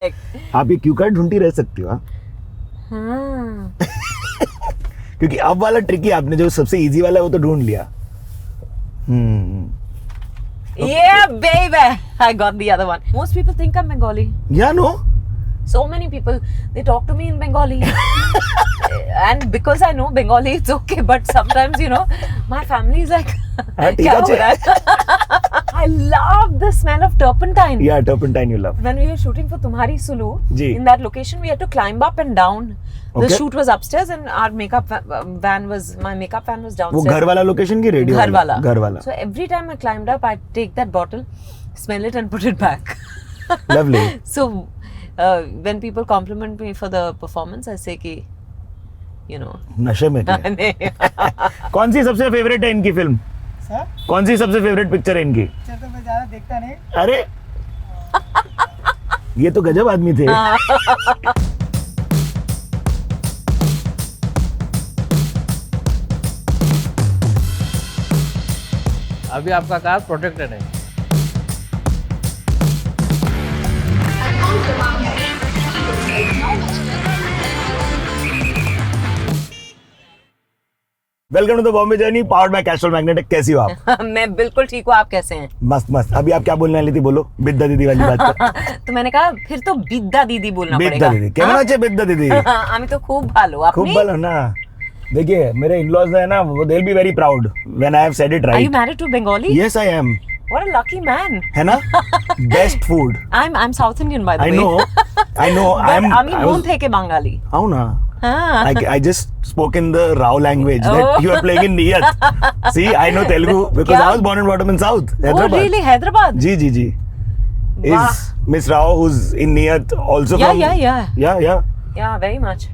आप ये Q card ढूंढती रह सकती हो. हाँ. क्योंकि अब वाला ट्रिकी, आपने जो सबसे इजी वाला है वो तो ढूंढ लिया. Yeah, baby. I got the other one. Most people think I'm Bengali. Yeah, no. So many people, they talk to me in Bengali. And because I know Bengali, it's okay. But sometimes, you know, my family is like, "Kya ho raha hai?" I love the smell of turpentine. Yeah, turpentine you love. When we were shooting for Tumhari Sulu, Ji. in that location, we had to climb up and down. The Okay. shoot was upstairs and our makeup van was downstairs. वो घर वाला location की radio घर वाला. घर वाला. So every time I climbed up, I'd take that bottle, smell it and put it back. Lovely. So when people compliment me for the performance, I say कि, you know. नशे में थे. कौन सी सबसे फेवरेट है इनकी फिल्म? सर? कौन सी सबसे फेवरेट पिक्चर है इनकी? पिक्चर तो मैं ज्यादा देखता नहीं. अरे ये तो गजब आदमी थे. अभी आपका कार प्रोटेक्टेड है. Welcome to the Bombay journey powered by Castrol Magnatec. कैसी हो आप? मैं बिल्कुल ठीक हूँ. आप कैसे हैं? मस्त मस्त. अभी आप क्या बोलने वाली थी? बोलो. बिद्दा दीदी वाली बात कर. तो मैंने कहा फिर तो बिद्दा दीदी बोलना बिद्दा पड़ेगा. दीदी केमन আছে बिद्दा दीदी? আমি তো খুব ভালো. खूब আপনি? ভালো ना. देखिए मेरे इन-लॉज है ना, वो they'll be very proud when I have said it Are you right. married to Bengali? Yes, I am. What a lucky man. है ना? Best food. I'm South Indian by the I way. know. But আমি I মন was- থেকে বাঙালি. हाँ ना. हाँ. I just spoke in the Rao language that Oh. you are playing in Niyat. See, I know Telugu because क्या? I was born and brought up in South, Oh Hyderabad. really? Hyderabad? जी जी जी. वाह. Is Miss Rao who's in Niyat also Yeah, from? yeah. Yeah. Yeah, very much.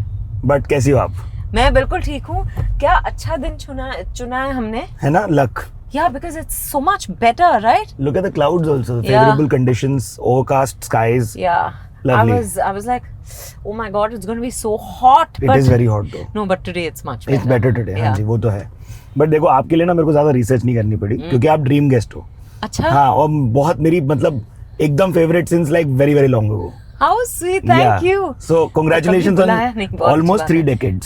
But कैसी हो आप? मैं बिल्कुल ठीक हूँ. क्या अच्छा दिन चुना है हमने. है ना? Luck. Yeah, because it's so much better, right? Look at the clouds also. Yeah. Favorable conditions, overcast skies. Yeah. Lovely. I was like, oh my god, it's going to be so hot. It is very hot though. No, but today it's much better. It's better today. हाँ Yeah. जी, वो तो है. But देखो आपके लिए ना मेरे को ज्यादा रिसर्च नहीं करनी पड़ी क्योंकि आप ड्रीम गेस्ट हो. अच्छा. हाँ, और बहुत मेरी मतलब एकदम favourite since like very very long ago. How sweet, thank you. So congratulations on बुलाया नहीं, बहुत almost अच्छी 3 बात decades.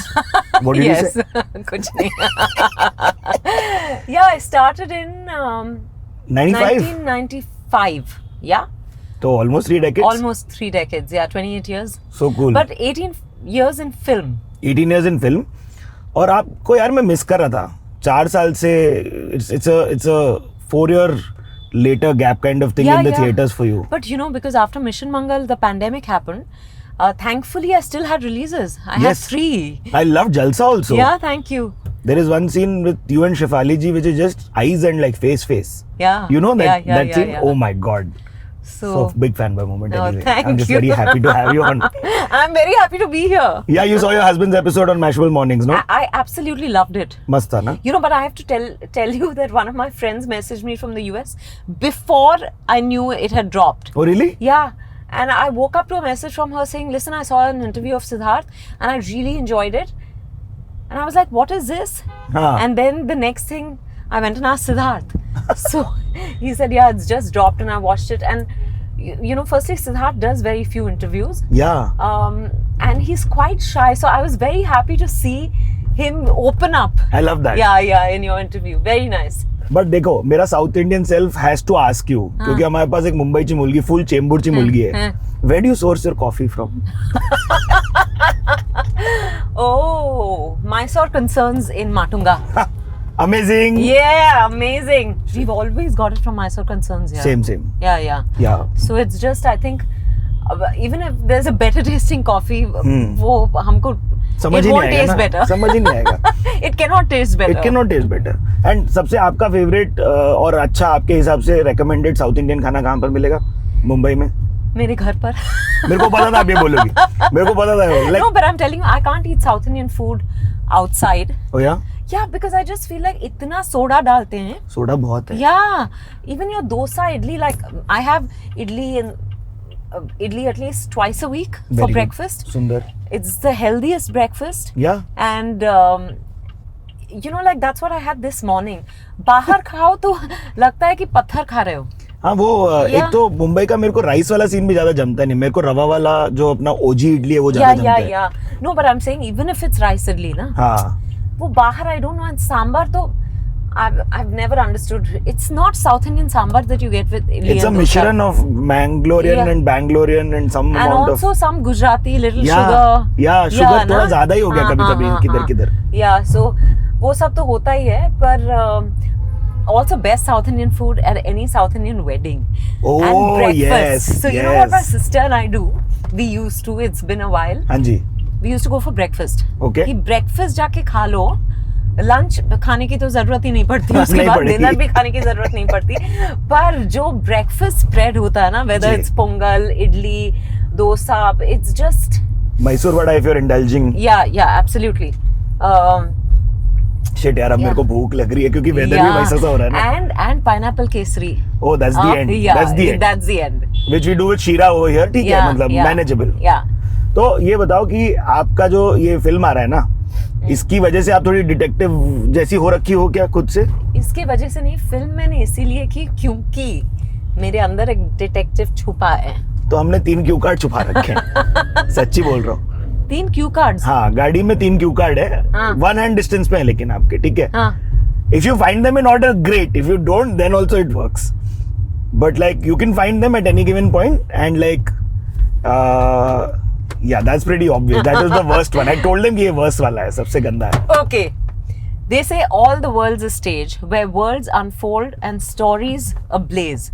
What did you Yes, say? कुछ नहीं. Yeah, I started in 95. 1995. Yeah, तो almost 3 decades. almost 3 decades. Yeah, 28 years. So cool. But 18 years in film. 18 years in film. और आपको यार मैं मिस कर रहा था 4 साल से. It's a 4-year later gap kind of thing in the theaters for you. But you know, because after Mission Mangal, the pandemic happened. Thankfully, I still had releases. I had Yes. 3. I love Jalsa also. Yeah, thank you. There is one scene with you and Shefali ji which is just eyes and like face. Yeah. You know that Yeah, scene? yeah. Oh my god. So big fanboy moment Oh, anyway. thank I'm just you. very happy to have you on. I'm very happy to be here. Yeah, you saw your husband's episode on Mashable mornings, no? I absolutely loved it. मस्त था ना? You know, but I have to tell you that one of my friends messaged me from the US before I knew it had dropped. Oh really? Yeah. And I woke up to a message from her saying, listen, I saw an interview of Siddharth and I really enjoyed it. And I was like, what is this? हाँ. And then the next thing, I went and asked Siddharth. So he said, yeah, it's just dropped, and I watched it. And you know, firstly, Siddharth does very few interviews. Yeah. And he's quite shy. So I was very happy to see him open up. I love that. Yeah, in your interview. Very nice. But देखो मेरा South Indian self has to ask you क्योंकि हमारे पास एक मुंबईची मुलगी full चेंबूरची मुलगी है. Where do you source your coffee from? Oh, Mysore concerns in Matunga. Amazing. Yeah, amazing. We've always got it from Mysore concerns. Yeah. Same. Yeah. So it's just, I think, even if there's a better tasting coffee, वो हमको समझ it he won't नहीं आएगा taste ना. better. समझ ही नहीं आएगा. It cannot taste better. It cannot taste better. And सबसे आपका फेवरेट और अच्छा आपके हिसाब से रेकमेंडेड साउथ इंडियन खाना कहाँ पर मिलेगा मुंबई में? मेरे घर पर. मेरे को पता था आप ये बोलोगी. मेरे को पता था. Like, No, but I'm telling you, I can't eat South Indian food outside. oh yeah? Yeah, because I just feel like इतना सोडा डालते हैं. सोडा बहुत है. Yeah, even your dosa, idli, like I have idli at least twice a week for Very good. breakfast. सुंदर. It's the healthiest breakfast. Yeah. And you know, like that's what I had this morning. बाहर खाओ तो लगता है कि पत्थर खा रहे हो. हाँ वो एक तो मुंबई का मेरे को राइस वाला सीन भी ज्यादा जमता नहीं, मेरे को रवा वाला जो अपना ओजी इडली है वो ज्यादा जमता है। Yeah no but I am saying even if it's rice idli ना, हाँ वो बाहर आई डोंट नो, सांबर तो I've never understood. It's not South Indian sambar that you get with idli it's a and dosa. mishran of Mangalorean and Bangalorian and some and amount also some Gujarati little yeah, sugar. yeah sugar ना? थोड़ा ज्यादा ही हो गया कभी-कभी किधर किधर। Yeah, so वो सब तो होता ही है, पर also best South Indian food at any South Indian wedding. Oh and breakfast. yes. So you know what my sister and I do? We used to. It's been a while. हाँ जी। We used to go for breakfast. Okay. कि breakfast जाके खा लो, lunch खाने की तो जरूरत ही नहीं पड़ती, उसके बाद डिनर भी खाने की जरूरत नहीं पड़ती, पर जो ब्रेकफास्ट स्प्रेड होता है ना, whether it's pongal, idli, dosa, it's just Mysore vada if you are indulging. Yeah absolutely. Shit यार अब मेरे को भूख लग रही है क्योंकि वेदर भी वैसा सा हो रहा है ना। And pineapple kesari. Oh that's the end, that's the end which we do with sheera over here. ठीक है, मतलब मैनेजेबल। तो ये बताओ कि आपका जो ये फिल्म आ रहा है ना, इसकी वजह से आप थोड़ी डिटेक्टिव जैसी हो रखी हो क्या खुद से? इसकी वजह से नहीं, फिल्म मैंने इसीलिए की क्योंकि मेरे अंदर एक डिटेक्टिव छुपा है। तो हमने 3 क्यू कार्ड छुपा रखे हैं। सच्ची बोल रहा हूँ। 3 क्यू कार्ड्स? हाँ, गाड़ी में 3 क्यू कार्ड है, 1 हैंड डिस्टेंस पे है लेकिन आपके, ठीक है? If you find them in order great, if you don't then also it works, but like you can find them at any given point and like yeah that's pretty obvious. That was the worst one. I told them कि ये worst वाला है, सबसे गंदा है। Okay, they say all the world's a stage where worlds unfold and stories ablaze.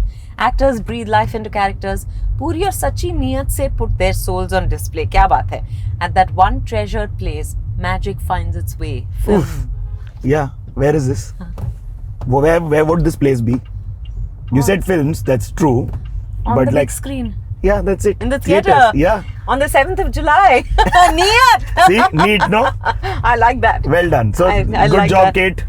Actors breathe life into characters. पूरी और सच्ची नीयत से put their souls on display. क्या बात है? At that one treasured place, magic finds its way. Film. Yeah, where is this? Where would this place be? You said films, that's true. On but the like big screen. Yeah, that's it. In the theater. Yeah. On the 7th of July. Neat. See, neat, no? I like that. Well done. So I good like job, that. Kate.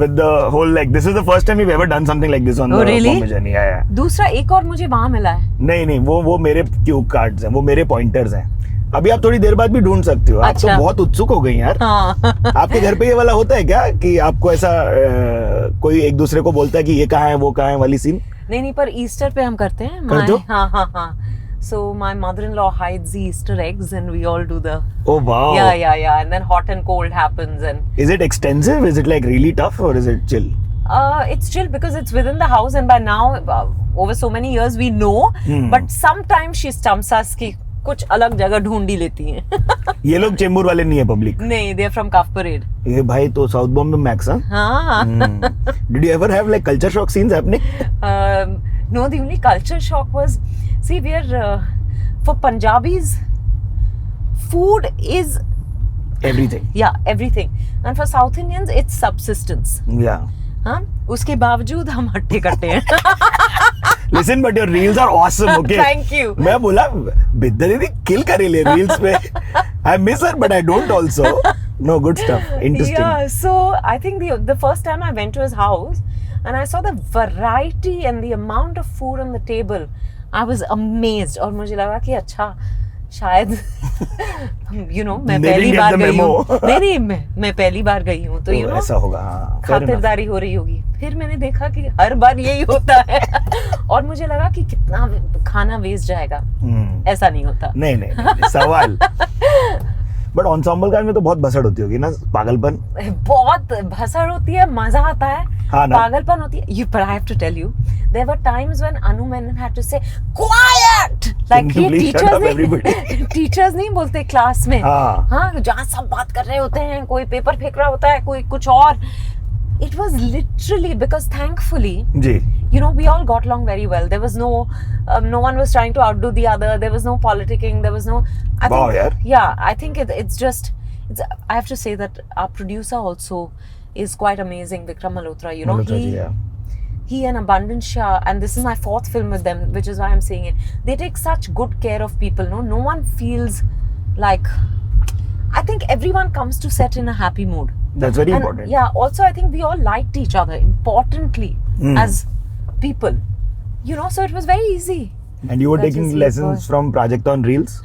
With the whole like this is the first time we've ever done something like this on the really? Bombay Journey. Yeah. दूसरा एक और मुझे वहाँ मिला है। नहीं वो मेरे क्यू कार्ड्स हैं, वो मेरे पॉइंटर्स हैं। अभी आप थोड़ी देर बाद भी ढूंढ सकती हो। आप तो बहुत उत्सुक हो गई यार। हाँ। आपके घर पे ये वाला होता है क्या कि आपको ऐसा कोई एक दूसरे को बोलता है कि ये कहाँ है वो कहाँ है वाली सीन? नहीं, पर ईस्टर पे हम करते हैं। हाँ। So my mother-in-law hides the Easter eggs and we all do the. Oh wow. Yeah. And then hot and cold happens and. Is it extensive? Is it like really tough or is it chill? It's chill because it's within the house and by now over so many years we know. But sometimes she stumps us कि कुछ अलग जगह ढूंढ ही लेती हैं। ये लोग चेंबूर वाले नहीं है पब्लिक? नहीं, they are from Cuff Parade. ये भाई तो साउथ बॉम्बे मैक्स हाँ? Did you ever have like culture shock scenes happening? No, the only culture shock was, see, we are for Punjabis, food is everything. Yeah, everything. And for South Indians, it's subsistence. Yeah. हाँ, उसके बावजूद हम हट्टे कट्टे हैं। Listen, but your reels are awesome. Okay. Thank you. मैं बोला विद्या दीदी किल करे ले reels पे. I miss her, but I don't also. No, good stuff. Interesting. Yeah. So I think the first time I went to his house and I saw the variety and the amount of food on the table, I was amazed. और मुझे लगा कि अच्छा शायद मैं पहली बार गई हूँ। नहीं मैं पहली बार गई हूँ तो ऐसा होगा। हाँ, खातिरदारी हो रही होगी। फिर मैंने देखा कि हर बार यही होता है और मुझे लगा कि कितना खाना वेस्ट जाएगा। ऐसा नहीं होता। नहीं सवाल। बट ensemble कास्ट में तो बहुत भसड़ होती होगी ना, पागलपन? बहुत भसड़ होती है, मजा आता है। हाँ ना? पागलपन होती है। But I have to tell you, there were times when Anu Menon had to say quiet, like ये teachers नहीं बोलते क्लास में। हाँ, जहाँ सब बात कर रहे होते हैं, कोई पेपर फेंक रहा होता है, कोई कुछ और। It was literally because thankfully, we all got along very well. There was no one was trying to outdo the other. There was no politicking. There was no. I think it's just. I have to say that our producer also is quite amazing, Vikram Malhotra. He and Abundant Shah, and this is my 4th film with them, which is why I'm saying it. They take such good care of people. No one feels like. I think everyone comes to set in a happy mood. That's very important. Yeah, also I think we all liked each other importantly as people. So it was very easy. And you were taking lessons from Prajakta on Reels?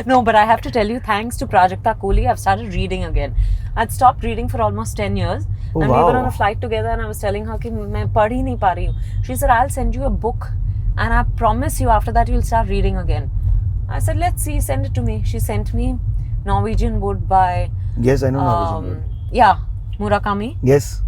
No, but I have to tell you, thanks to Prajakta Koli, I've started reading again. I'd stopped reading for almost 10 years. Oh, and we wow. were on a flight together and I was telling her कि मैं पढ़ ही नहीं पा रही हूँ. She said, I'll send you a book and I promise you after that you'll start reading again. I said, let's see, send it to me. She sent me Norwegian Wood by... Yes, I know Norwegian Wood. Yeah, Murakami. Yes.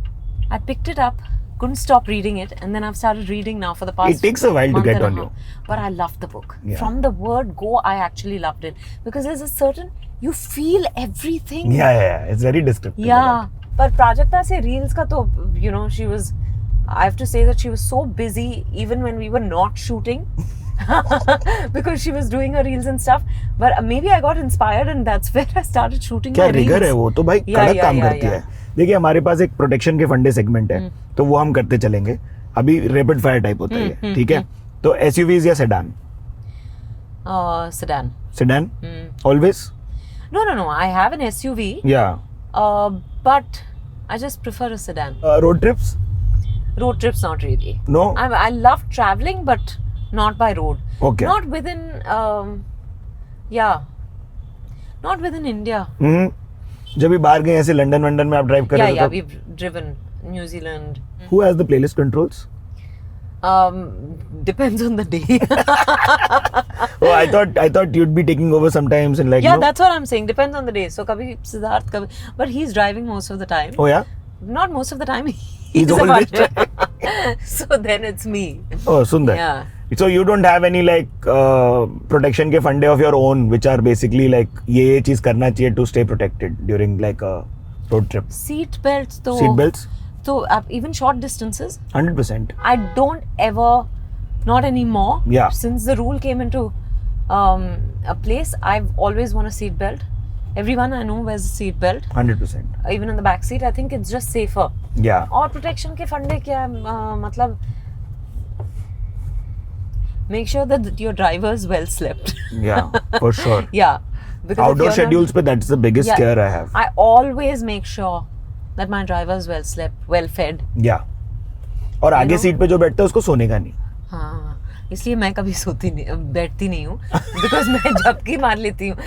I picked it up, couldn't stop reading it, and then I've started reading now for the past... It takes a while to get on you. But I loved the book. Yeah. From the word go, I actually loved it. Because there's a certain... You feel everything. Yeah. It's very descriptive. Yeah. But Prajakta se reels ka to, you know, she was... I have to say that she was so busy even when we were not shooting. Because she was doing her reels and stuff. But maybe I got inspired and that's where I started shooting my reels. क्या rigour है वो तो भाई कड़क काम करती है. देखिए हमारे पास एक प्रोटेक्शन के फंडे सेगमेंट है तो वो हम करते चलेंगे. अभी रैपिड फायर टाइप होता है, ठीक है? तो एसयूवीज या sedan? Sedan. Sedan? Always? No. I have an SUV. Yeah. But I just prefer a sedan. Road trips? Road trips, not really. No? I love traveling, but not by road. Okay. Not within, not within India. जब भी बाहर गए ऐसे London में आप drive कर रहे Yeah, हो we've driven New Zealand. Who has the playlist controls? Depends on the day. Oh, I thought you'd be taking over sometimes and like. Yeah, no? that's what I'm saying. Depends on the day. So kabhi Siddharth, kabhi, but he's driving most of the time. Oh yeah. Not most of the time. He's always So then it's me. Oh, Sundar. Yeah. So you don't have any like protection के फंडे of your own, which are basically like ये चीज करना चाहिए to stay protected during like a road trip. Seat belts though. Seat belts. So even short distances. 100%. I don't ever, not anymore. Yeah. Since the rule came into a place, I've always worn a seat belt. Everyone I know wears a seat belt. 100%. Even in the back seat, I think it's just safer. Yeah. और protection के फंडे क्या मतलब make sure that your driver is well slept. Yeah, for sure. Yeah. Because Outdoor schedules पे that's the biggest scare I have. I always make sure that my driver is well slept, well fed. Yeah. और आगे seat पे जो बैठता है उसको सोने का नहीं. हाँ, इसलिए मैं कभी बैठती नहीं हूँ. Because मैं झपकी मार लेती हूँ.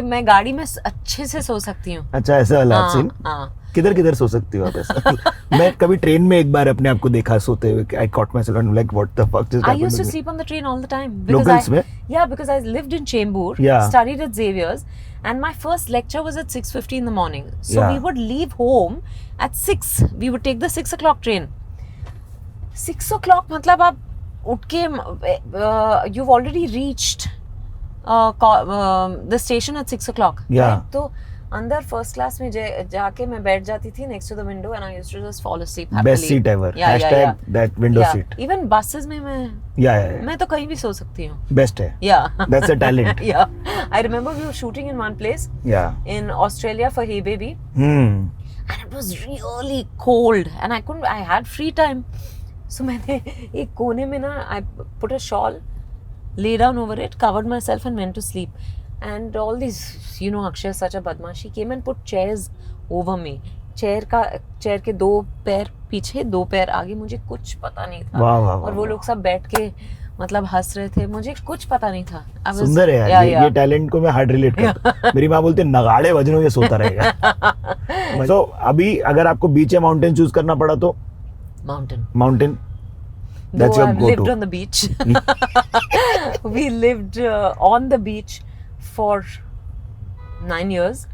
मैं गाड़ी में अच्छे से सो सकती हूँ. अच्छा ऐसा हालात सीन. हाँ. किधर सो सकती हो आप ऐसा? मैं कभी ट्रेन में एक बार अपने आप को देखा सोते हुए. I caught myself and like what the fuck just happened? I used to sleep on the train all the time. Locals में? Yeah, because I lived in Chembur, studied at Xavier's, and my first lecture was at 6:50 in the morning. So we would leave home at 6. We would take the 6 o'clock train. 6 o'clock मतलब आप उठ के you've already reached the station at 6 o'clock. Yeah. Right? तो अंदर first class में जाके मैं बैठ जाती थी next to the window and I used to just fall asleep happily. Best seat ever. Hashtag that window seat. Even buses में मैं मैं तो कहीं भी सो सकती हूँ. Best है. Yeah. That's a talent. Yeah. I remember we were shooting in one place. Yeah. In Australia for Heyy Babyy. And it was really cold and I had free time. So मैंने एक कोने में ना I put a shawl, lay down over it, covered myself and went to sleep. And all these, you know, Akshay is such a badmash. He came and put chairs over me. Chair के 2 पैर पीछे 2 पैर आगे. मुझे कुछ पता नहीं था. और वो लोग सब बैठ के मतलब हंस रहे थे. मुझे कुछ पता नहीं था. सुंदर है यार. ये टैलेंट को मैं हार्ड रिलेट करता हूँ. मेरी माँ बोलते नगाड़े बजनों ये सोता रहेगा. तो अभी अगर आपको बीच या माउंटेन चूज करना पड़ा तो mountain. That's your go-to. Lived on the beach. We lived on the beach for 9 years.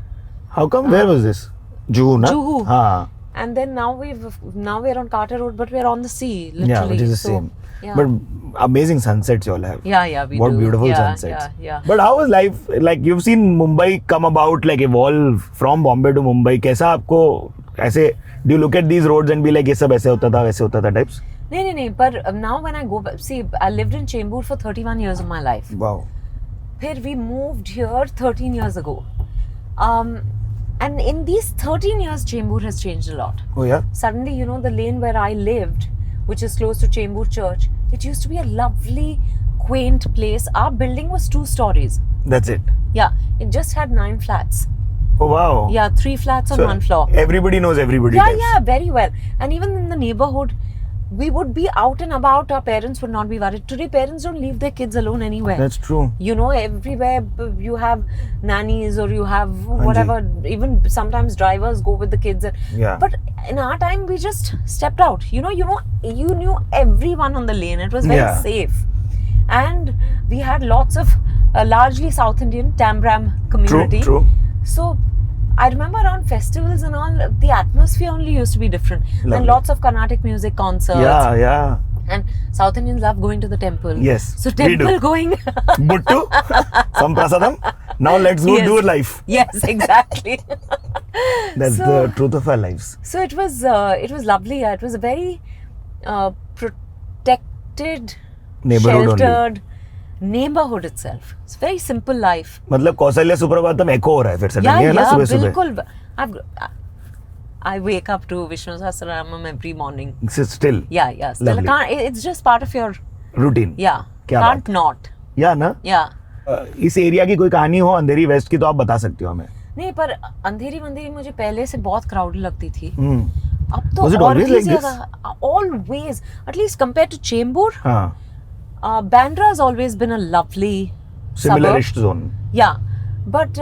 How come? Where was this? Juhu, na? Juhu. हाँ. And then now we're on Carter Road, but we're on the sea, literally. Yeah, which is the same. Yeah. But amazing sunsets you all have. Yeah, we what do. What beautiful sunsets. Yeah. But how was life? Like you've seen Mumbai come about, like evolve from Bombay to Mumbai. कैसा आपको ऐसे? Do you look at these roads and be like ये सब ऐसे होता था, वैसे होता था types? नहीं. But now when I go back, see, I lived in Chembur for 31 years of my life. Wow. Then we moved here 13 years ago. And in these 13 years, Chembur has changed a lot. Oh yeah? Suddenly, you know, the lane where I lived, which is close to Chembur Church, it used to be a lovely, quaint place. Our building was 2 stories. That's it? Yeah. It just had 9 flats. Oh wow. Yeah, 3 flats on 1 floor. Everybody knows everybody. Yeah, very well. And even in the neighborhood, we would be out and about. Our parents would not be worried. Today, parents don't leave their kids alone anywhere. That's true. You know, everywhere you have nannies or you have whatever. Even sometimes drivers go with the kids. Yeah. But in our time, we just stepped out. You knew everyone on the lane. It was very safe, and we had lots of largely South Indian Tambram community. True. So I remember around festivals and all, the atmosphere only used to be different. Lovely. And lots of Carnatic music concerts. Yeah. And South Indians love going to the temple. Yes, so temple going. Buttu, some prasadam. Now let's go do life. Yes, exactly. That's the truth of our lives. So it was lovely. It was a very protected, neighborhood neighborhood itself. It's a very simple life. मतलब कौशल्या सुप्रभातम एको हो रहा है फिर suddenly है ना सुबह बिल्कुल. I wake up to Vishnu Sahasranamam every morning. Still. Yeah. Still, it's just part of your routine. Yeah. क्या can't not. Yeah ना. Yeah. इस एरिया की कोई कहानी हो अंधेरी वेस्ट की तो आप बता सकते हो हमें. नहीं, पर अंधेरी मुझे पहले से बहुत क्राउडेड लगती थी. अब तो Was it always like this? Always. At least compared to Chembur. हाँ. Bandra has always been a lovely Similar-ish zone. Yeah, but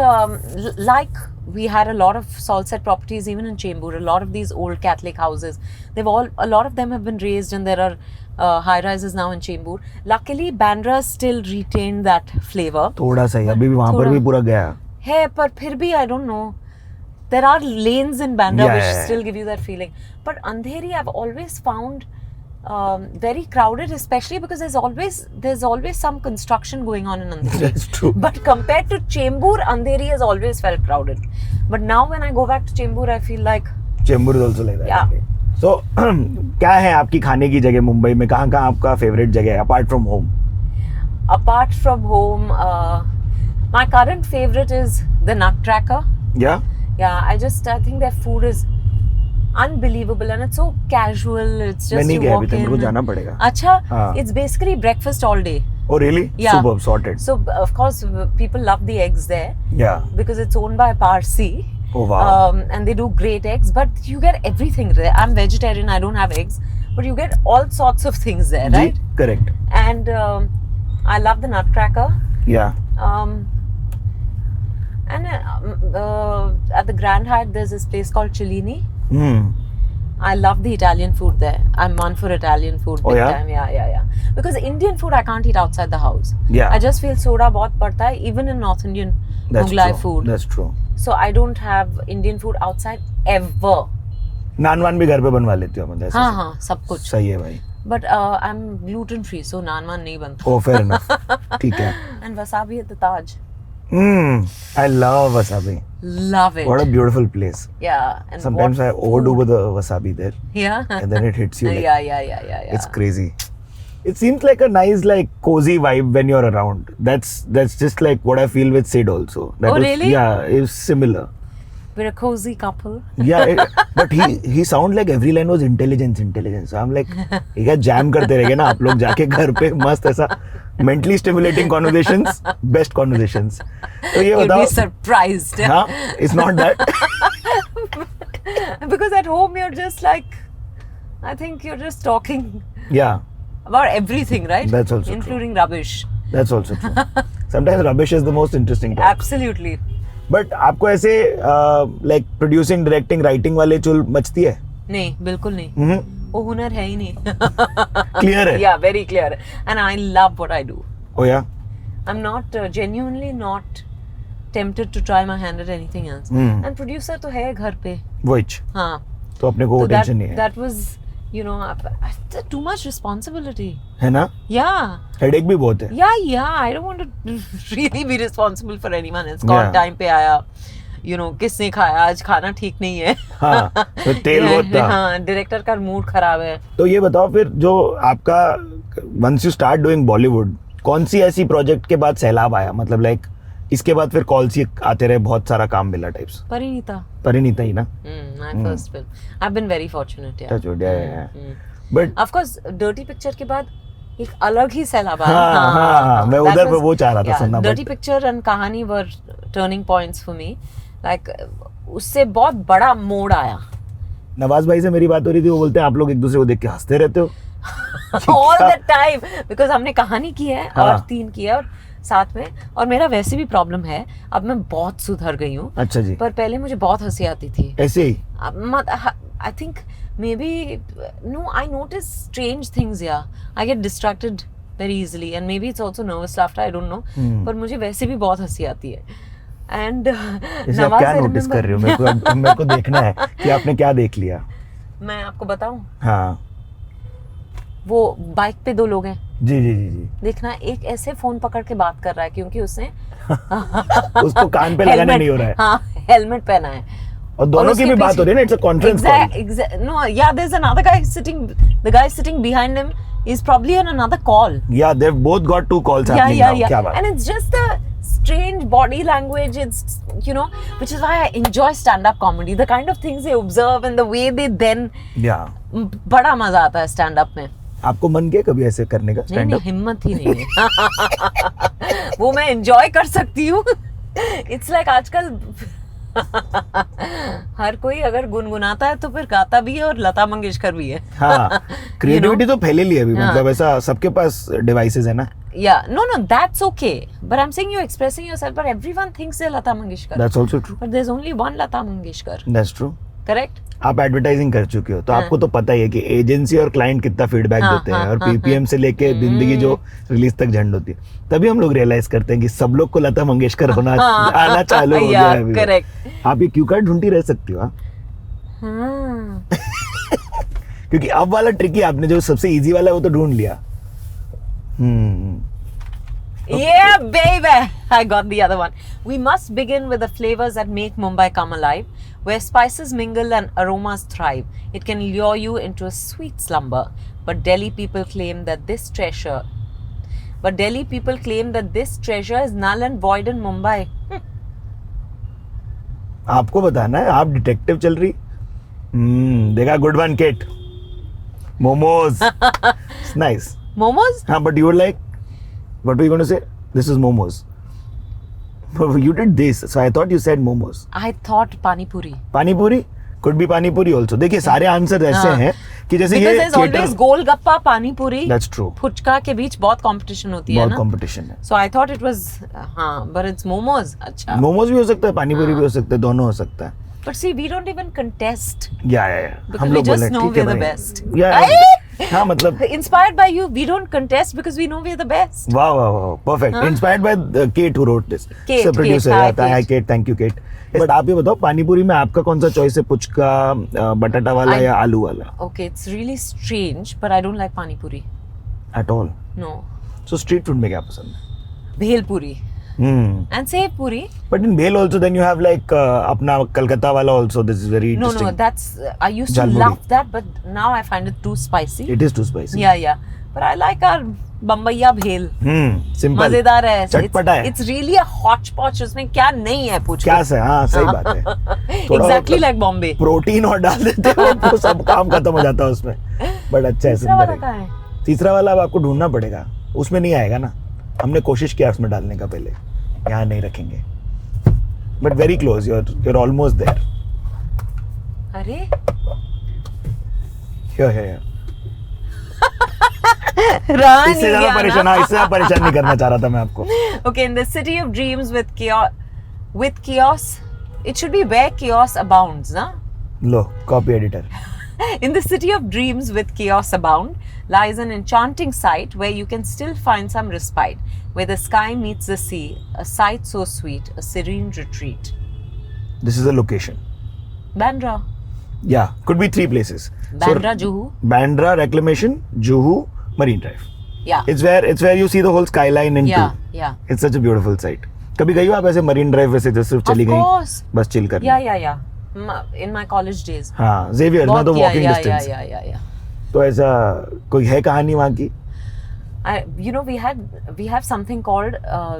like we had a lot of salt set properties even in Chembur. A lot of these old Catholic houses, a lot of them have been raised, and there are high rises now in Chembur. Luckily, Bandra still retained that flavor. थोड़ा सा ही अभी भी वहाँ पर भी पूरा गया है, पर फिर भी I don't know. There are lanes in Bandra which still give you that feeling. But Andheri I've always found very crowded, especially because there's always some construction going on in Andheri. That's true. But compared to Chembur, Andheri has always felt crowded. But now when I go back to Chembur, I feel like Chembur is also like that. Yeah. So क्या है आपकी खाने की जगह मुंबई में? कहाँ आपका favourite जगह है apart from home? Apart from home, my current favorite is the Nutcracker. Yeah. Yeah, I think their food is unbelievable and it's so casual. It's just you walk in. जाना पड़ेगा. Acha, it's basically breakfast all day. Oh really? Yeah. Superb, sorted. So of course people love the eggs there. Yeah. Because it's owned by Parsi. Oh wow. And they do great eggs, but you get everything there. I'm vegetarian, I don't have eggs, but you get all sorts of things there, right? Correct. And I love the Nutcracker. Yeah. And at the Grand Hyatt, there's this place called Cellini. I love the Italian food there. I'm one for Italian food big time. Yeah. Because Indian food I can't eat outside the house. Yeah. I just feel soda bahut padta hai, even in North Indian Mughlai food. That's true. So I don't have Indian food outside ever. नान वान भी घर पे बनवा लेती हो मतलब? हाँ, सब कुछ. सही है भाई. But I'm gluten free, so naan wan नहीं बनता. Oh, fair enough. ठीक है. And wasabi at the Taj. I love wasabi. Love it. What a beautiful place. Yeah. And sometimes I overdo with the wasabi there. Yeah. And then it hits you. Like, yeah. It's crazy. It seems like a nice, like cozy vibe when you're around. That's just like what I feel with Sid also. Really? Yeah, it's similar. We're a cozy couple. Yeah, but he sound like every line was intelligence. So I'm like, ये क्या jam करते रहेंगे ना आप लोग जाके घर पे मस्त ऐसा mentally stimulating conversations, best conversations. तो ये बताओ. You'd be surprised. हाँ, it's not that. Because at home you're just like, I think you're just talking. Yeah. About everything, right? That's also including true. Rubbish. That's also true. Sometimes rubbish is the most interesting part. Absolutely. But आपको ऐसे like producing, directing, writing वाले चुल मचती है? नहीं, बिल्कुल नहीं. वो हुनर है ही नहीं. Clear है? Yeah, very clear. And I love what I do. Oh yeah? I'm not genuinely not tempted to try my hand at anything else. And producer तो है घर पे. Which? हाँ. तो अपने को टेंशन नहीं है. That was, you know, too much responsibility. है ना? Yeah. Headache भी बहुत है. Yeah. I don't want to really be responsible for anyone else. कौन time पे आया? You know, किसने खाया? आज खाना ठीक नहीं है. हाँ. तो तेल बहुत था. हाँ. Director का mood खराब है. तो ये बताओ फिर जो आपका once you start doing Bollywood, कौन सी ऐसी प्रोजेक्ट के बाद सैलाब आया? मतलब like इसके बाद फिर कॉल्स ही आते रहे, बहुत सारा काम मिला टाइप्स. परिणीता ही ना? My first film. I've been very fortunate. Yeah. But of course, Dirty Picture के बाद एक अलग ही सैलाब आया. हाँ, मैं उधर पे वो चाह रहा था सुनना. Dirty Picture and कहानी were turning points for me. Like उससे बहुत बड़ा मोड़ आया. नवाज भाई से मेरी बात हो रही थी, वो बोलते हैं आप लोग एक दूसरे को देख के हंसते रहते हो. all the time because हमने कहानी की है और 3 की है और साथ में, और मेरा वैसे भी प्रॉब्लम है, अब मैं बहुत सुधर गई हूँ। अच्छा जी। पर पहले मुझे बहुत हंसी आती थी ऐसे ही। I think maybe no, I notice strange things. Yeah, I get distracted very easily, and maybe it's also nervous laughter. I don't know. पर मुझे वैसे भी बहुत हंसी आती है। And जैसे आप क्या नोटिस कर रहे हो? मेरे को देखना है कि आपने क्या देख लिया। मैं आपको बताऊं? हाँ। वो बाइक पे 2 लोग हैं। जी जी जी जी। देखना, एक ऐसे फोन पकड़ के बात कर रहा है क्योंकि उसने उसको कान पे लगाना नहीं हो रहा है। हाँ, हेलमेट पहना है। और दोनों की भी बात हो रही है ना, it's a conference call. No, yeah, there's another guy sitting. The guy sitting behind him is probably on another call. Yeah, they've both got 2 calls happening now. क्या बात? And it's just the strange body language. It's, you know, which is why I enjoy stand-up comedy. The kind of things they observe and the way they then. Yeah. बड़ा मजा आता है stand-up में। आपको मन किया कभी ऐसे करने का stand-up? नहीं, हिम्मत ही नहीं है। वो मैं enjoy कर सकती हूँ। It's like आजकल हर कोई अगर गुनगुनाता है तो फिर गाता भी है और लता मंगेशकर भी है। हाँ, क्रिएटिविटी तो फैले ली अभी, मतलब ऐसा सबके पास डिवाइसेस है ना। Yeah, no, that's okay. But I'm saying you're expressing yourself, but everyone thinks they're Lata Mangeshkar. That's also true. But there's only one Lata Mangeshkar. That's true. Correct? आप एडवर्टाइजिंग कर चुके हो तो आपको तो पता ही है कि एजेंसी और क्लाइंट कितना फीडबैक देते हैं, और पीपीएम से लेके जिंदगी जो रिलीज तक झंड होती है, तभी हम लोग रियलाइज करते हैं कि सब लोग को लता मंगेशकर होना आना चालू हो गया है। करेक्ट। आप ये क्यू कार्ड ढूंढती रह सकती हो। क्योंकि अब वाला ट्रिकी, आपने जो सबसे इजी वाला है वो तो ढूंढ लिया। Yeah, baby! I got the other one. We must begin with the flavors that make Mumbai come alive, where spices mingle and aromas thrive. It can lure you into a sweet slumber. But Delhi people claim that this treasure is null and void in Mumbai. आपको बताना है, आप detective चल रही। देखा, good one Kate. Momos. Nice. Momos? हाँ, but you were like, what were you going to say? This is momos. You did this, so I thought you said momos. I thought pani puri. Pani puri? Could be pani puri also. देखिए सारे answer ऐसे हैं कि जैसे Because ये there's always golgappa, पानी पूरी। That's true. Phuchka के बीच बहुत कंपटीशन होती है ना। बहुत कंपटीशन है। So I thought it was, हाँ, but it's momos. अच्छा। मोमोज भी हो सकता है, पानी पूरी भी हो सकता है, दोनों हो सकता है। But see, we don't even contest. Yeah. Because हम we लोग just बोले know ठीक है we're the भाई। best. Yeah. हाँ, मतलब Inspired by you, we don't contest because we know we're the best. वाह, perfect. Inspired by Kate who wrote this. Kate, So producer, hi, hi Kate, thank you Kate. But आप ये बताओ, पानी पूरी में आपका कौन सा चॉइस है, पुचका, बटाटा वाला या आलू वाला? Okay, it's really strange, but I don't like pani puri. At all? No. So street food में क्या पसंद है? Bhel puri. And sev puri. But in Bhel also then you have like अपना कलकत्ता वाला also. This is very interesting. No, that's I used to love that, but now I find it too spicy. It is too spicy. Yeah. But I like our बम्बैया भेल। Simple, मजेदार है, चटपटा है। It's really a hodgepodge, उसमें क्या नहीं है पूछ। क्या से, हाँ सही बात है। Exactly like Bombay. प्रोटीन और डाल देते हो तो सब काम खत्म हो जाता है उसमें। बट अच्छा है, सुंदर है। तीसरा वाला अब आपको ढूंढना पड़ेगा, उसमें नहीं आएगा ना। हमने कोशिश किया उसमें डालने का, पहले यहाँ नहीं रखेंगे। But very close, you're almost there. अरे here. इससे ज्यादा परेशान नहीं करना चाह रहा था मैं आपको। Okay, in the city of dreams with chaos, it should be where chaos abounds, na? Low, copy editor. In the city of dreams with chaos abound lies an enchanting sight where you can still find some respite, where the sky meets the sea, a sight so sweet, a serene retreat. This is a location. Bandra. Yeah, could be 3 places. Bandra, Juhu. Bandra, Reclamation, Juhu, Marine Drive. Yeah. It's where you see the whole skyline in two. Yeah. It's such a beautiful sight. कभी गई हो आप ऐसे marine drive वैसे जो सिर्फ चली गई बस चिल करने? Yeah. In my college days. हाँ, Xavier ना तो walking distance. Yeah. तो ऐसा कोई है कहानी वहाँ की? We have something called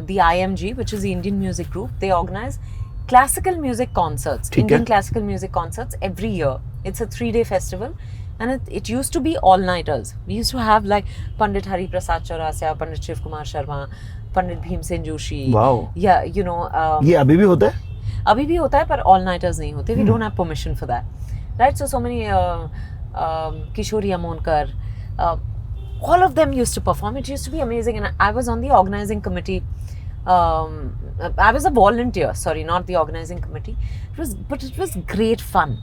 the IMG, which is the Indian Music Group. They organize classical music concerts, Indian classical music concerts every year. It's a 3-day festival, and it used to be all-nighters. We used to have like Pandit Hari Prasad Chaurasya, Pandit Shiv Kumar Sharma, Pandit Bhimsen Joshi. Wow. Yeah, ये अभी भी होता है? अभी भी होता है पर all-nighters नहीं होते. We don't have permission for that. Right? So many Kishori Amonkar, all of them used to perform. It used to be amazing, and I was on the organizing committee. I was a volunteer, sorry, not the organizing committee. But it was great fun.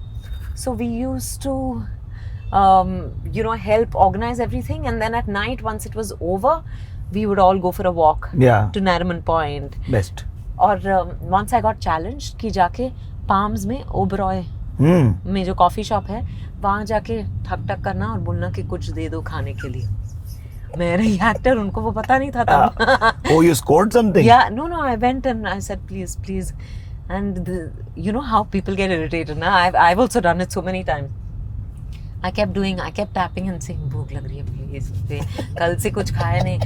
So we used to, help organize everything, and then at night, once it was over, we would all go for a walk to Nariman Point. Best. और once I got challenged कि जाके Palms में ओबरॉय में जो coffee shop है वहाँ जाके ठक ठक करना और बोलना कि कुछ दे दो खाने के लिए. मेरे एक्टर उनको वो पता नहीं था तब. Oh, you scored something? Yeah, no, I went and I said please, and you know how people get irritated. Na, I've also done it so many times. I kept tapping and saying भूख लग रही है please. कल से कुछ खाया नहीं.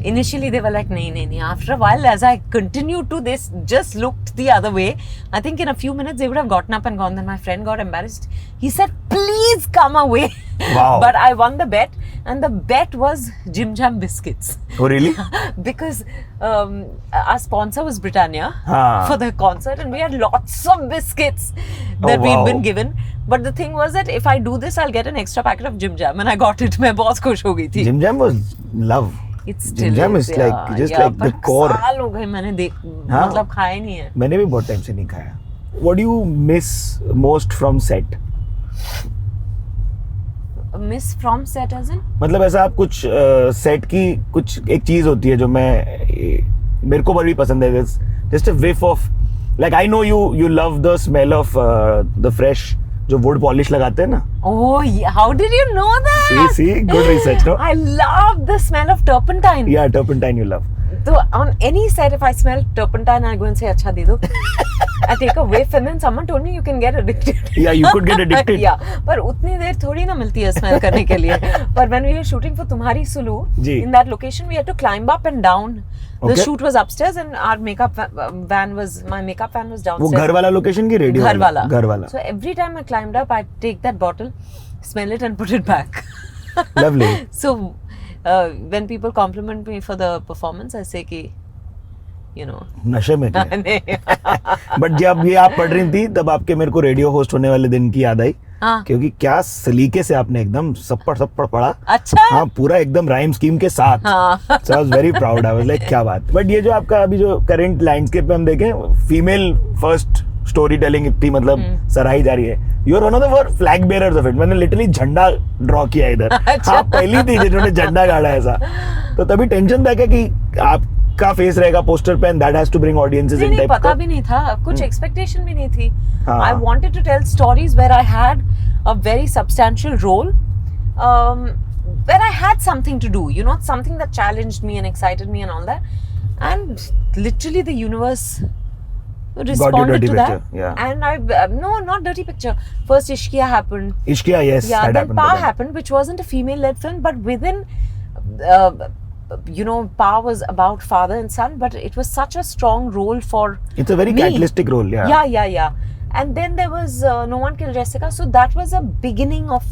Initially they were like नहीं. After a while, as I continued to, this just looked the other way. I think in a few minutes they would have gotten up and gone. Then my friend got embarrassed. He said, "Please come away." Wow. But I won the bet, and the bet was Jim Jam biscuits. Oh really? Because our sponsor was Britannia for the concert, and we had lots of biscuits that we'd been given. But the thing was that if I do this, I'll get an extra packet of Jim Jam, and I got it. मैं बहुत खुश हो गई थी. Jim Jam was love. It's still Jim Jam is like just like the core. साल हो गए मैंने मतलब खाया नहीं है. मैंने भी बहुत टाइम से नहीं खाया. What do you miss most from set? Miss from set as in? मतलब ऐसा आप कुछ सेट की कुछ एक चीज होती है जो मेरे को बड़ी पसंद है. Just a whiff of, like I know you love the smell of the fresh जो wood polish लगाते हैं ना. Oh, yeah. How did you know that? See, good research, no? I love the smell of turpentine. Yeah, turpentine you love. So on any set, if I smell turpentine, I go and say, "अच्छा दे दो." I take a whiff, and then someone told me you can get addicted. Yeah, you could get addicted. Yeah, पर उतनी देर थोड़ी ना मिलती है smell करने के लिए. But when we were shooting for तुम्हारी Sulu, in that location, we had to climb up and down. The shoot was upstairs, and our my makeup van was downstairs. वो घर वाला location की रेडियो घर वाला. So every time I climbed up, I'd take that bottle, smell it, and put it back. Lovely. So when people compliment me for the performance, I say कि नशे में थे. बट जब ये आप पढ़ रही थी तब आपके मेरे को रेडियो होस्ट होने वाले दिन की याद आई. क्योंकि क्या सलीके से आपने एकदम सप्पड़ पढ़ा. अच्छा. हाँ, पूरा एकदम राइम स्कीम के साथ. So I was very proud. I was like क्या बात. बट ये जो आपका अभी जो करंट लैंडस्केप पे हम देखें, फीमेल फर्स्ट स्टोरी टेलिंग इतनी मतलब सराही जा रही है. You are one of the flag bearers of it. मैंने लिटरली झंडा ड्रॉ किया इधर. हाँ, पहली थी जिन्होंने झंडा गाड़ा ऐसा. तो तभी टेंशन था क्या कि आपका फेस रहेगा पोस्टर पे and that has to bring audiences in type. पता भी नहीं था, कुछ एक्सपेक्टेशन भी नहीं थी. I wanted to tell stories where I had a very substantial role, where I had something to do, something that challenged me and excited me and all that. And literally the universe responded to that. Yeah. And I no, not Dirty Picture. First Ishqiya happened. Ishqiya, yes. Yeah, then Pa happened, which wasn't a female-led film, but within, Pa was about father and son, but it was such a strong role for It's a very me. catalytic role, yeah. Yeah. And then there was No One Killed Jessica, so that was a beginning of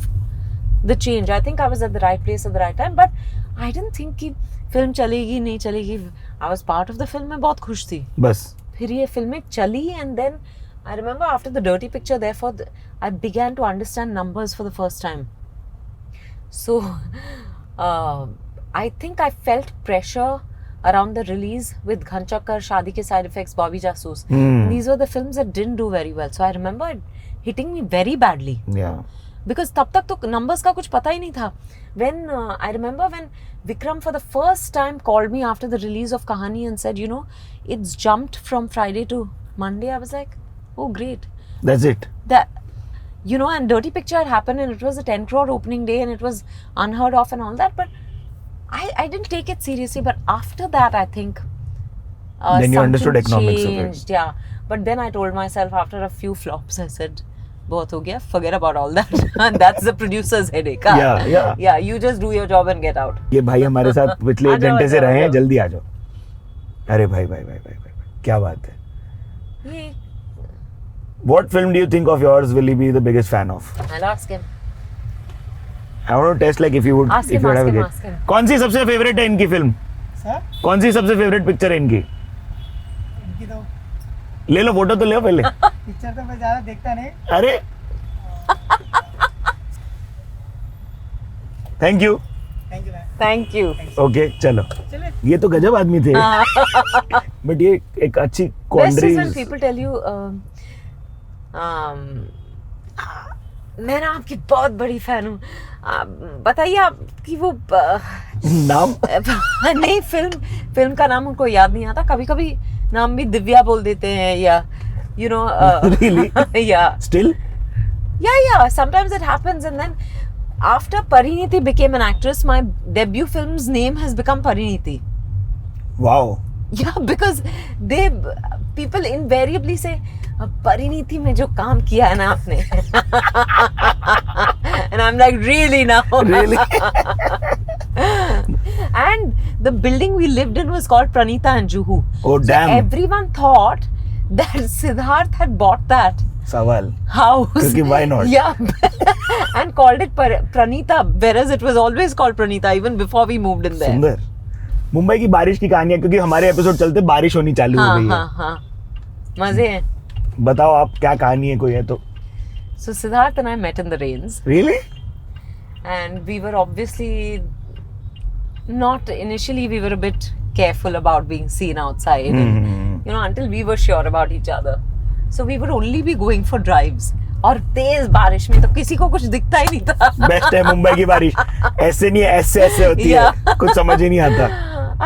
the change. I think I was at the right place at the right time, but I didn't think कि film चलेगी नहीं चलेगी. I was part of the film, मैं बहुत खुश थी. बस. फिर ये फिल्में चली, and then I remember after the Dirty Picture, therefore I began to understand numbers for the first time. So I think I felt pressure around the release with Ghan Chakkar, Shaadi Ke Side Effects, Bobby Jasoos. These were the films that didn't do very well. So I remember it hitting me very badly. Yeah. Because तब तक तो numbers का कुछ पता ही नहीं था. When I remember when Vikram for the first time called me after the release of Kahani and said, it's jumped from Friday to Monday. I was like, oh great. That's it. And Dirty Picture had happened, and it was a 10 crore opening day, and it was unheard of and all that. But I didn't take it seriously. But after that, I think then you understood economics changed. of it. Yeah. But then I told myself after a few flops, I said, बहुत हो गया, forget about all that. And that's the producer's headache. Yeah, you just do your job and get out. ये भाई हमारे साथ पिछले 1 घंटे से रहे हैं, जल्दी आ जाओ. अरे भाई, क्या बात है. What film do you think of yours will he be the biggest fan of? I'll ask him. I want to test like if you would ask him. कौन सी सबसे फेवरेट है इनकी फिल्म? सर? कौन सी सबसे फेवरेट पिक्चर है इनकी? तो ले लो, फोटो तो ले पहले. पिक्चर तो मैं ज्यादा देखता नहीं. अरे thank you. Thank you ma'am. Thank you. Okay चलो, चले ये तो गजब आदमी थे, बट ये एक अच्छी Best is क्वांड्री. when people tell you, मैं ना आपकी बहुत बड़ी फैन हूँ, बताइए आपकी वो नाम नहीं, फिल्म का नाम उनको याद नहीं आता. कभी कभी नाम भी दिव्या बोल देते हैं, या you know, Really? yeah, still. yeah, sometimes it happens. And then after Pariniti became an actress, my debut film's name has become Pariniti. Wow. Yeah, because people invariably say Pariniti में जो काम किया है ना आपने. And I'm like, really now? Really? And the building we lived in was called Pranita and Juhu. Oh damn. So everyone thought that Siddharth had bought that सवाल. house. क्योंकि why not? Yeah. And called it Pranita, whereas it was always called Pranita even before we moved in there. सुंदर. मुंबई की बारिश की कहानी है, क्योंकि हमारे एपिसोड चलते बारिश होनी चालू हो गई है. हाँ. मजे हैं. बताओ आप, क्या कहानी है, कोई है तो. So Siddharth and I met in the rains, Really? and we were obviously not initially. We were a bit careful about being seen outside, and, you know, until we were sure about each other. So we would only be going for drives. और तेज बारिश में तो किसी को कुछ दिखता ही नहीं था. बेस्ट है मुंबई की बारिश. ऐसे नहीं, ऐसे होती है, कुछ समझ ही नहीं आता.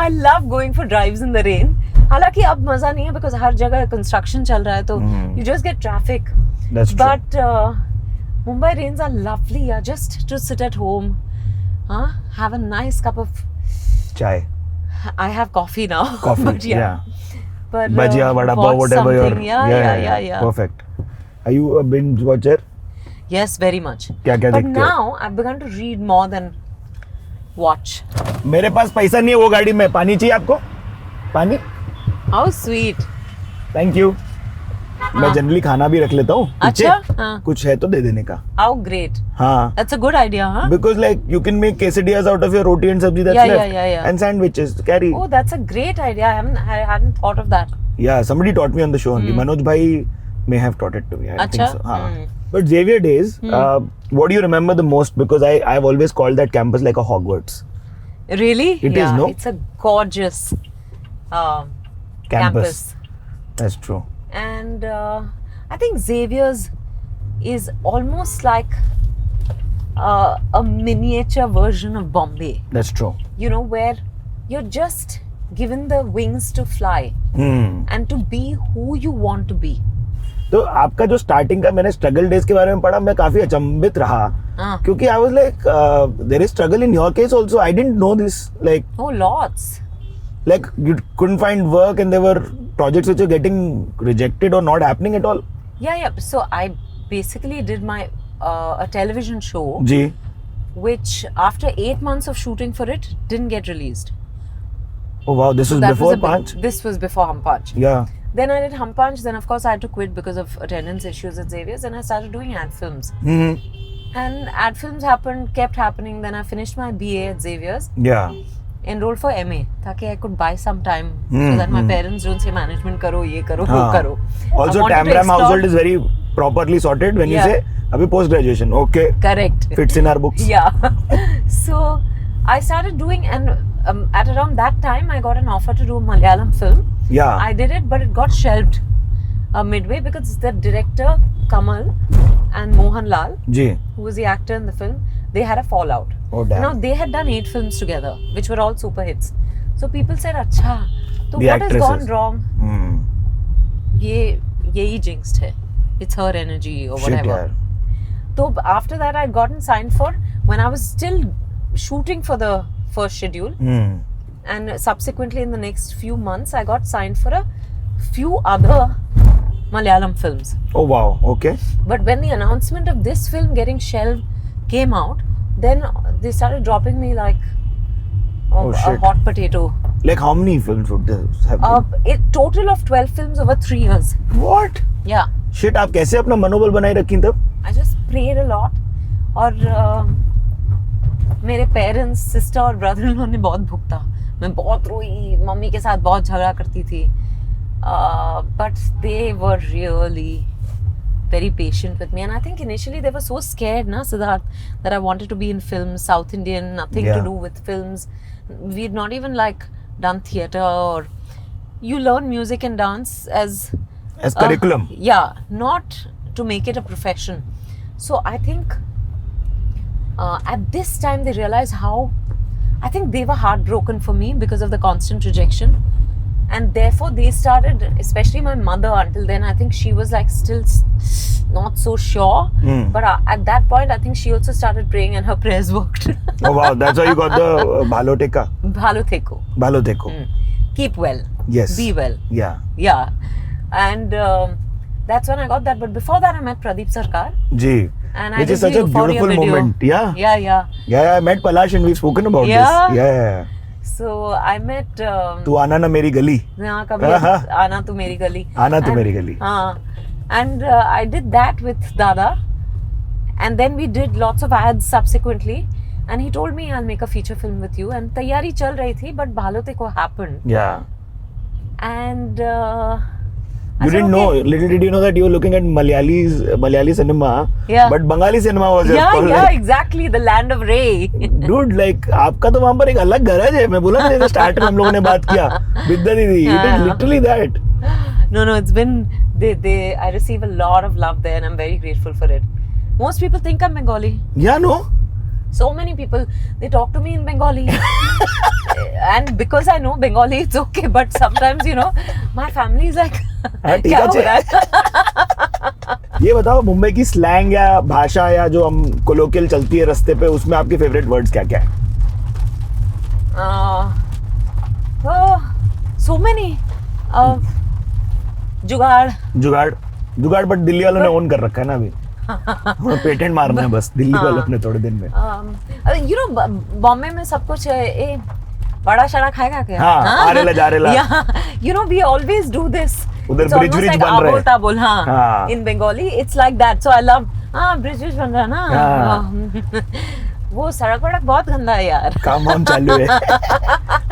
I love going for drives in the rain. हालांकि अब मजा नहीं है because हर जगह कंस्ट्रक्शन चल रहा है, तो you just get traffic. That's true. But Mumbai rains are lovely. Just to sit at home, have a nice cup of. चाय. I have coffee now. Coffee. But yeah. But Bhajia, vada pav, watch whatever you're. something. Yeah. Perfect. Are you a binge watcher? Yes, very much. क्या-क्या But देखते हो? now I've begun to read more than watch. मेरे पास पैसा नहीं है वो गाड़ी में. पानी चाहिए आपको? पानी? How sweet. Thank you. मैं जनरली खाना भी रख लेता हूँ. अच्छा? हाँ. कुछ है तो दे देने का. How great. हाँ. That's a good idea, huh? Because like you can make quesadillas out of your roti and sabji that's left. Yeah. And sandwiches. Carry. Oh, that's a great idea. I hadn't thought of that. Yeah, somebody taught me on the show only. Manoj bhai may have taught it to me. I think so. But Xavier days, what do you remember the most? Because I've always called that campus like a Hogwarts. Really? It is, no? It's a gorgeous campus. That's true. And I think Xavier's is almost like a miniature version of Bombay. That's true. You know, where you're just given the wings to fly and to be who you want to be. तो आपका जो starting का मैंने struggle days के बारे में पढ़ा, मैं काफी अचंभित रहा, क्योंकि I was like there is struggle in your case also. I didn't know this. Like Oh, lots. like you couldn't find work and there were projects which were getting rejected or not happening at all. Yeah. So I basically did my a television show, जी. which after 8 months of shooting for it didn't get released. Oh wow, this was That before was a big- Panch. This was before Hum Punch. Yeah. Then I did Hum Punch. Then of course I had to quit because of attendance issues at Xavier's. And I started doing ad films. And ad films kept happening. Then I finished my BA at Xavier's. Yeah. Enrolled for MA, ताकि I could buy some time so that my parents don't say management करो, ये करो, वो करो. Also, I wanted to Tamram explore- household is very properly sorted when you Yeah. say अभी post graduation. Okay. Correct. Fits in our books. Yeah. So I started doing, and at around that time I got an offer to do a Malayalam film. Yeah. I did it, but it got shelved midway because the director Kamal and Mohan Lal, ji. who was the actor in the film, they had a fallout. Oh damn. Now they had done 8 films together, which were all super hits. So people said, "Acha, so The what has gone actresses. wrong?" ये jinxed है. It's her energy or Shit, whatever. यार. So after that, I'd gotten signed for, when I was still shooting for the first schedule, and subsequently in the next few months, I got signed for a few other Malayalam films. Oh wow. Okay. But when the announcement of this film getting shelved came out, then they started dropping me like a shit. hot potato. Like how many films would this have been? A total of 12 films over 3 years. What? Yeah. Shit, आप कैसे अपना मनोबल बनाए रखी तब? I just prayed a lot. और मेरे parents, sister और ब्रदर इन लॉ ने बहुत भुगता. मैं बहुत रोई, मम्मी के साथ बहुत झगड़ा करती थी. But they were really very patient with me. And I think initially they were so scared, na, Siddharth, that I wanted to be in films, South Indian, nothing to do with films. We'd not even like done theatre, or you learn music and dance as curriculum. Yeah, not to make it a profession. So I think at this time they realized how, I think they were heartbroken for me because of the constant rejection. And therefore they started, especially my mother, until then I think she was like still not so sure. But at that point I think she also started praying and her prayers worked. Oh wow, that's why you got the Bhaloteka. Bhaloteko. Keep well. Yes. Be well. Yeah. Yeah. And that's when I got that. But before that I met Pradeep Sarkar. Ji. And which is such a beautiful moment. Yeah. Yeah, I met Palash and we've spoken about this. Yeah. So I met Tu Aana Na Meri Gali. हाँ, कभी आना तो मेरी गली. आना तो मेरी गली. हाँ. And I did that with Dada. And then we did lots of ads subsequently. And he told me, I'll make a feature film with you. And तैयारी चल रही थी, but Bhaloteko happened. Yeah. And you didn't know, little did you know that you were looking at Malayali cinema, but Bengali cinema was your call. Yeah, exactly, the land of Ray. Dude, like, आपका तो वहाँ पर एक अलग गरज है. मैं बोला ना, स्टार्ट में हम लोगों ने बात किया. विद्या दीदी, it is literally that. No, it's been, I receive a lot of love there and I'm very grateful for it. Most people think I'm Bengali. Yeah, no? So many people, they talk to me in Bengali. And because I know Bengali, it's okay. But sometimes, you know, my family is like, क्या हो रहा है? ये बताओ, मुंबई की slang या भाषा या जो हम कोलोकियल चलती है रास्ते पे, उसमें आपके फेवरेट वर्ड्स क्या क्या है? So many. जुगाड़ बट दिल्ली वालों ने ओन कर रखा है ना अभी. पेटेंट मारना है बस दिल्ली वालों ने थोड़े दिन में. You know, बॉम्बे में सब कुछ है. बड़ा शड़ा खाएगा क्या? हाँ, आरेला जारेला. You know, we always do this. उधर ब्रिज ब्रिज बन रहे हैं. ताबोल, हाँ. In Bengali, it's like that. So I love, bridge bridge बन रहा है ना. वो सड़क वड़क बहुत गंदा है यार. काम चालू है.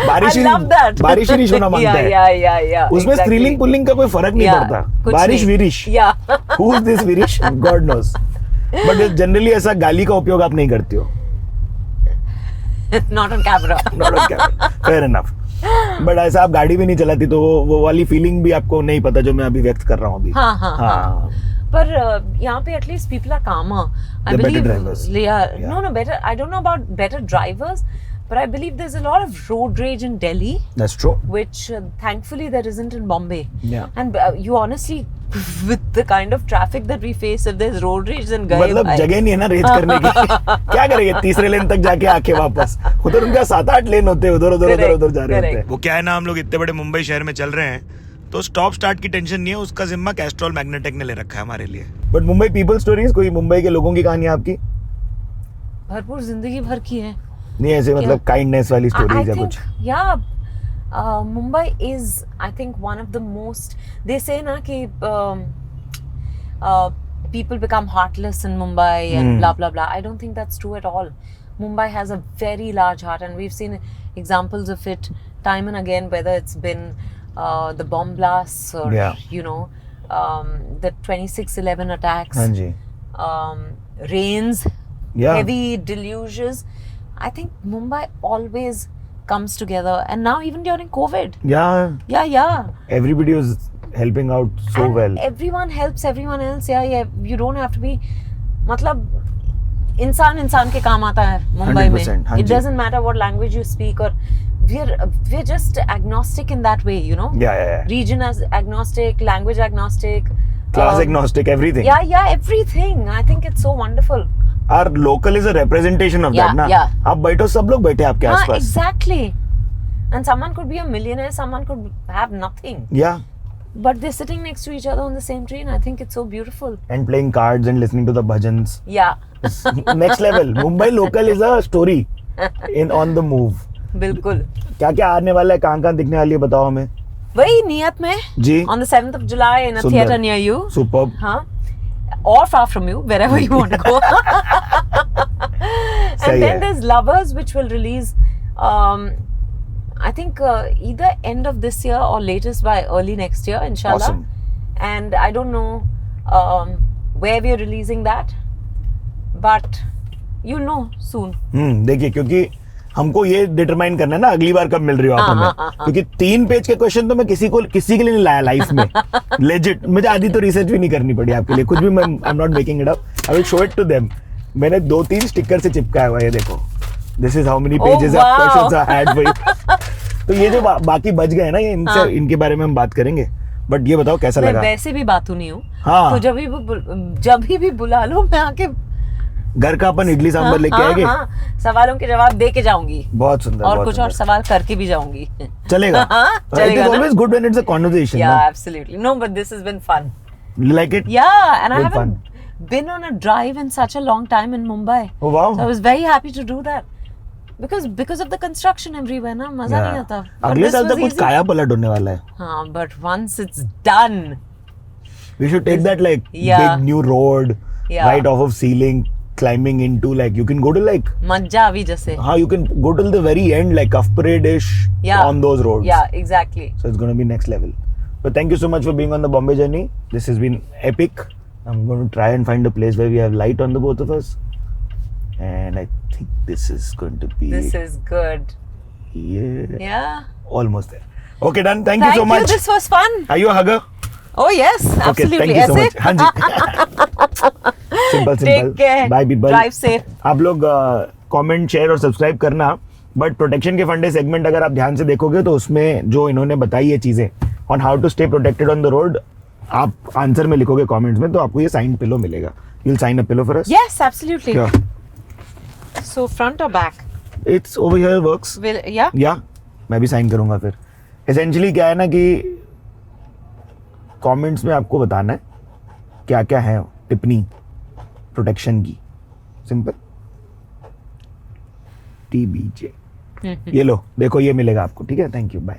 बारिश ही होना मांगता है. उसमें स्त्रीलिंग पुल्लिंग का कोई फर्क नहीं पड़ता. बारिश विरिश. Who is this विरिश? God knows. But generally ऐसा गाली का उपयोग आप नहीं करते हो. Not on camera. Fair enough. But ऐसा आप गाड़ी भी नहीं चलाती तो वो वाली फीलिंग भी आपको नहीं पता जो मैं अभी व्यक्त कर रहा हूँ अभी. हाँ. पर यहाँ पे at least people are calmer. I believe better drivers. Yeah. No, better. I don't know about better drivers, but I believe there's a lot of road rage in Delhi. That's true. Which thankfully there isn't in Bombay. Yeah. And you honestly, with the kind of traffic that we face, if there's road rage, then गए भाई. मतलब जगह नहीं है ना raise करने की. क्या करेंगे तीसरे लेन तक जाके आके वापस. उधर उनका 7-8 लेन होते हैं, उधर जा रहे होते हैं. वो क्या है ना, हम लोग इतने बड़े मुंबई शहर में चल रहे हैं तो स्टॉप स्टार्ट की टेंशन नहीं है. उसका जिम्मा कैस्ट्रॉल मैग्नेटेक ने ले रखा है हमारे लिए. बट मुंबई पीपल स्टोरीज, कोई मुंबई के लोगों की कहानी आपकी? भरपूर जिंदगी भर की है. नहीं ऐसे मतलब काइंडनेस वाली स्टोरीज या कुछ? Yeah. Mumbai is, I think, one of the most. They say na कि people become heartless in Mumbai and blah blah blah. I don't think that's true at all. Mumbai has a very large heart, and we've seen examples of it time and again. Whether it's been the bomb blasts or you know the 26/11 attacks, rains, heavy deluges. I think Mumbai always comes together, and now even during COVID. Yeah. Everybody was helping out so and well. Everyone helps everyone else. Yeah. You don't have to be. मतलब इंसान के काम आता है मुंबई में. It doesn't matter what language you speak, or we're just agnostic in that way, you know. Yeah. Region as agnostic, language agnostic, class agnostic, everything. Yeah, everything. I think it's so wonderful. Our local is a representation of that, ना? Yeah. आप बैठो, सब लोग बैठे आपके आसपास. Exactly. And someone could be a millionaire, someone could have nothing. Yeah. But they're sitting next to each other on the same train. I think it's so beautiful. And playing cards and listening to the bhajans. Yeah. Next level. Mumbai local is a story on the move. बिल्कुल. क्या आने वाला है, कहाँ दिखने वाली है, बताओ हमें. वही नियत में. जी. On the 7th of July in a theatre near you. Superb. हाँ. Or far from you, wherever you want to go. And then there's Lovers, which will release, I think either end of this year or latest by early next year, inshallah. Awesome. And I don't know where we are releasing that, but you'll know soon. देखिए, क्योंकि हमको ये determine करना है ना अगली बार कब मिल रही हो आप हमें, क्योंकि 3 पेज के क्वेश्चन तो मैं किसी के लिए नहीं लाया लाइफ में, लेजिट। मुझे आधी तो रिसर्च भी नहीं करनी पड़ी आपके लिए, कुछ भी मैं I am not making it up, I will show it to them. मैंने 2-3 स्टिकर से चिपकाया हुआ है, ये देखो, this is how many pages of questions I had for you. तो ये जो बाकी बच गए ना, ये इनके बारे में हम बात करेंगे, बट ये बताओ कैसा लगा? वैसे भी बातू नहीं हूँ, हाँ। तो जब भी बुला लो मैं आके घर का अपन इडली सांभर लेके आएंगे, सवालों के जवाब दे के जाऊंगी, बहुत सुंदर, और बहुत कुछ सुंदर। और सवाल करके भी जाऊंगी, चलेगा? चलेगा It is always good when it's a conversation. Yeah, absolutely. No, but this has been fun. You like it? Yeah, and I Good haven't been on a drive in such a long time in Mumbai. Oh wow. So I was very happy to do that. Because of the construction everywhere, ना मजा नहीं आता. But अगले this साल was तक कुछ easy. काया पलट होने वाला है। हाँ, but once it's done. We should take that like Yeah. big new road Yeah. right off of ceiling, climbing into like you can go to like मज्जा अभी जैसे. you can go till the very end like Kafparedish Yeah. on those roads. Yeah, exactly. So it's going to be next level. But thank you so much for being on the Bombay Journey. This has been epic. I'm going to try and find a place where we have light on the both of us. And I think this is going to be This is good. Yeah. almost there. Okay, done. Thank you so much. This was fun. Are you a hugger? Oh yes, Okay, absolutely. thank you so ऐसे? much. हाँ जी. Simple. Take care. Bye people. Drive safe. आप लोग comment, share और subscribe करना। But protection के फंडे segment अगर आप ध्यान से देखोगे तो उसमें जो इन्होंने बताई ये चीजें on how to stay protected on the road, आप आंसर में लिखोगे कमेंट्स में, तो आपको ये साइन पिलो मिलेगा। You will sign a pillow for us? Yes, absolutely. Sure. So front or back? It's over here works. Yeah. या मैं भी साइन करूंगा फिर। एसेंशियली क्या है ना कि कमेंट्स में आपको बताना है क्या क्या है टिप्पणी प्रोटेक्शन की। Simple TBJ। ये लो, देखो ये मिलेगा आपको, ठीक है? Thank you, bye.